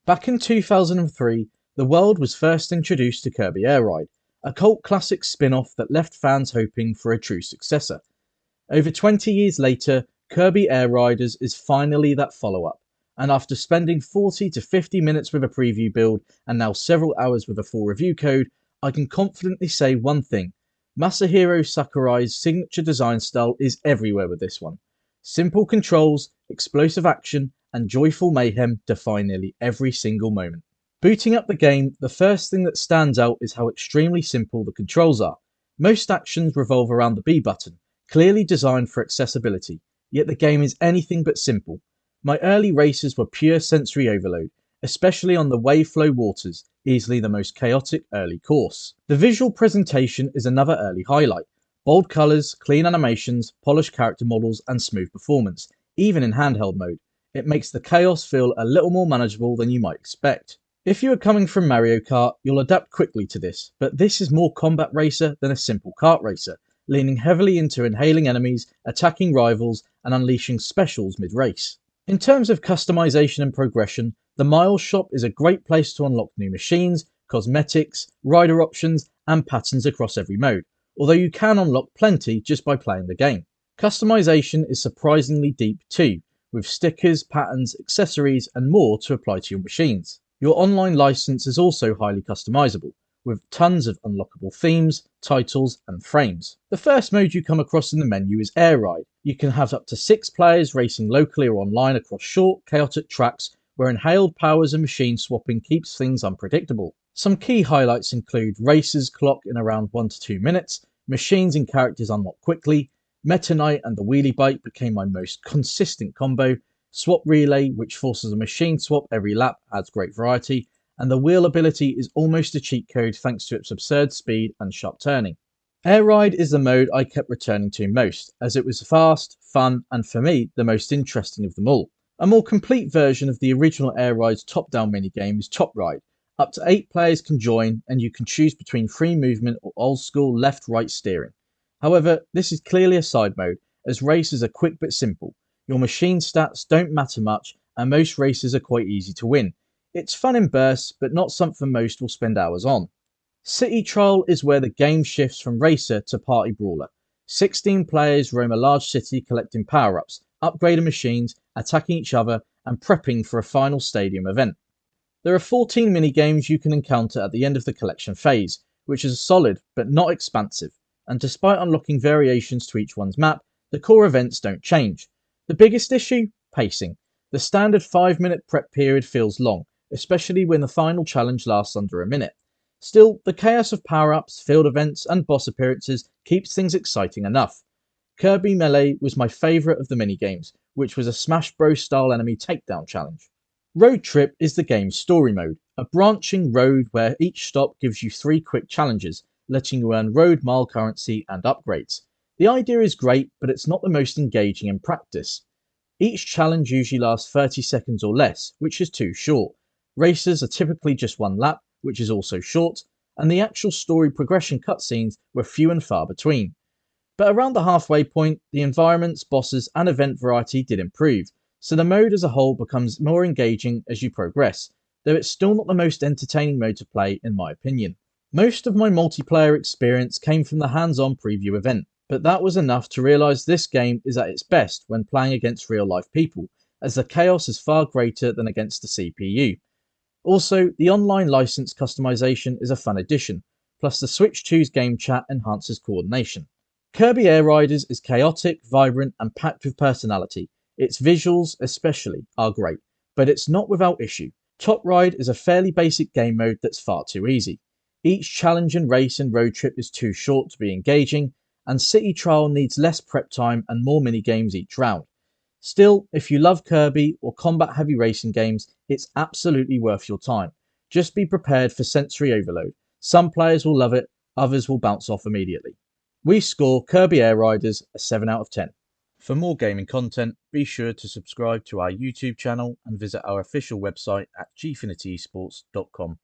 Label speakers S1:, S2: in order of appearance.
S1: Back in 2003, the world was first introduced to Kirby Air Ride, a cult classic spin off that left fans hoping for a true successor. Over 20 years later, Kirby Air Riders is finally that follow up, and after spending 40 to 50 minutes with a preview build and now several hours with a full review code, I can confidently say one thing: Masahiro Sakurai's signature design style is everywhere with this one. Simple controls, explosive action, and joyful mayhem define nearly every single moment. Booting up the game, the first thing that stands out is how extremely simple the controls are. Most actions revolve around the B button, clearly designed for accessibility, yet the game is anything but simple. My early races were pure sensory overload, especially on the wave flow waters, easily the most chaotic early course. The visual presentation is another early highlight. Bold colours, clean animations, polished character models, and smooth performance, even in handheld mode. It makes the chaos feel a little more manageable than you might expect. If you are coming from Mario Kart, you'll adapt quickly to this, but this is more combat racer than a simple kart racer, leaning heavily into inhaling enemies, attacking rivals, and unleashing specials mid-race. In terms of customization and progression, the Miles shop is a great place to unlock new machines, cosmetics, rider options, and patterns across every mode, although you can unlock plenty just by playing the game. Customization is surprisingly deep too, with stickers, patterns, accessories, and more to apply to your machines. Your online license is also highly customizable, with tons of unlockable themes, titles, and frames. The first mode you come across in the menu is Air Ride. You can have up to 6 players racing locally or online across short, chaotic tracks where inhaled powers and machine swapping keeps things unpredictable. Some key highlights include races clock in around 1 to 2 minutes, machines and characters unlock quickly, Meta Knight and the wheelie bike became my most consistent combo, Swap Relay, which forces a machine swap every lap, adds great variety, and the wheel ability is almost a cheat code thanks to its absurd speed and sharp turning. Air Ride is the mode I kept returning to most, as it was fast, fun, and for me, the most interesting of them all. A more complete version of the original Air Ride's top-down minigame is Top Ride. Up to 8 players can join, and you can choose between free movement or old-school left-right steering. However, this is clearly a side mode, as races are quick but simple. Your machine stats don't matter much, and most races are quite easy to win. It's fun in bursts, but not something most will spend hours on. City Trial is where the game shifts from racer to party brawler. 16 players roam a large city collecting power-ups, upgrading machines, attacking each other, and prepping for a final stadium event. There are 14 mini-games you can encounter at the end of the collection phase, which is solid but not expansive, and despite unlocking variations to each one's map, the core events don't change. The biggest issue? Pacing. The standard 5-minute prep period feels long, especially when the final challenge lasts under a minute. Still, the chaos of power-ups, field events, and boss appearances keeps things exciting enough. Kirby Melee was my favourite of the minigames, which was a Smash Bros style enemy takedown challenge. Road Trip is the game's story mode, a branching road where each stop gives you 3 quick challenges, letting you earn road mile currency and upgrades. The idea is great, but it's not the most engaging in practice. Each challenge usually lasts 30 seconds or less, which is too short. Races are typically just 1 lap, which is also short, and the actual story progression cutscenes were few and far between. But around the halfway point, the environments, bosses, and event variety did improve, so the mode as a whole becomes more engaging as you progress, though it's still not the most entertaining mode to play in my opinion. Most of my multiplayer experience came from the hands-on preview event, but that was enough to realise this game is at its best when playing against real-life people, as the chaos is far greater than against the CPU. Also, the online license customization is a fun addition, plus the Switch 2's game chat enhances coordination. Kirby Air Riders is chaotic, vibrant, and packed with personality. Its visuals, especially, are great, but it's not without issue. Top Ride is a fairly basic game mode that's far too easy. Each challenge and race and road trip is too short to be engaging, and City Trial needs less prep time and more mini-games each round. Still, if you love Kirby or combat-heavy racing games, it's absolutely worth your time. Just be prepared for sensory overload. Some players will love it, others will bounce off immediately. We score Kirby Air Riders a 7 out of 10. For more gaming content, be sure to subscribe to our YouTube channel and visit our official website at gfinityesports.com.